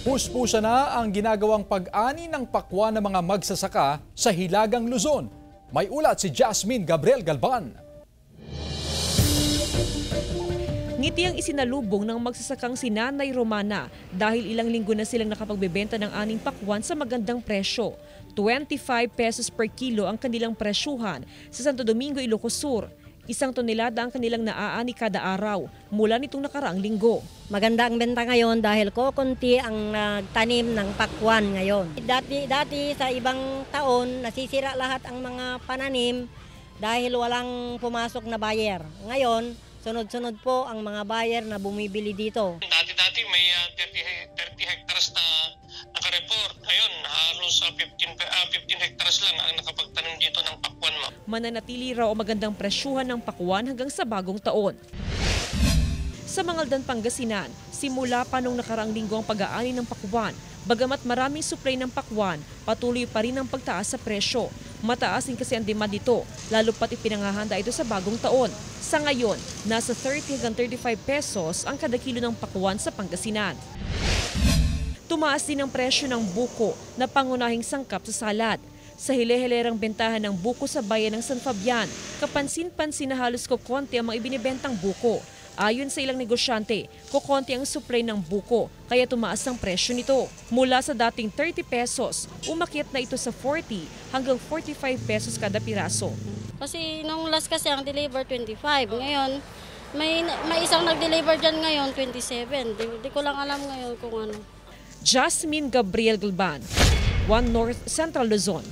Puspusa na ang ginagawang pag-ani ng pakwan ng mga magsasaka sa Hilagang Luzon. May ulat si Jasmine Gabriel Galban. Ngiti ang isinalubong ng magsasakang si Nanay Romana dahil ilang linggo na silang nakapagbebenta ng aning pakwan sa magandang presyo. 25 pesos per kilo ang kanilang presyuhan sa Santo Domingo, Ilocos Sur. 1 tonelada ang kanilang naaani kada araw mula nitong nakaraang linggo. Maganda ang benta ngayon dahil kokonti ang nagtanim ng pakwan ngayon. Dati sa ibang taon nasisira lahat ang mga pananim dahil walang pumasok na buyer. Ngayon, sunod-sunod po ang mga buyer na bumibili dito. Dati may 30 hectares na naka-report. Ngayon, halos 15 hectares lang ang nakapagtanim dito ng pakwan mo. Mananatili raw ang magandang presyuhan ng pakwan hanggang sa bagong taon. Sa Mangaldan, Pangasinan, simula pa nung nakaraang linggo ang pag-aani ng pakwan. Bagamat maraming supply ng pakwan, patuloy pa rin ang pagtaas sa presyo. Mataas din kasi ang demand dito, lalo pat ipinangahanda ito sa bagong taon. Sa ngayon, nasa 30 hanggang 35 pesos ang kada kilo ng pakwan sa Pangasinan. Tumaas din ang presyo ng buko na pangunahing sangkap sa salad. Sa hile-hilerang bentahan ng buko sa bayan ng San Fabian, kapansin-pansin na halos kokonti ang mga ibinibentang buko. Ayon sa ilang negosyante, kokonti ang supply ng buko kaya tumaas ang presyo nito. Mula sa dating 30 pesos, umakyat na ito sa 40 hanggang 45 pesos kada piraso. Kasi nung last kasi ang deliver 25. Ngayon, may isang nag-deliver dyan ngayon 27. Di ko lang alam ngayon kung ano. Jasmine Gabriel Galban, One North Central Luzon.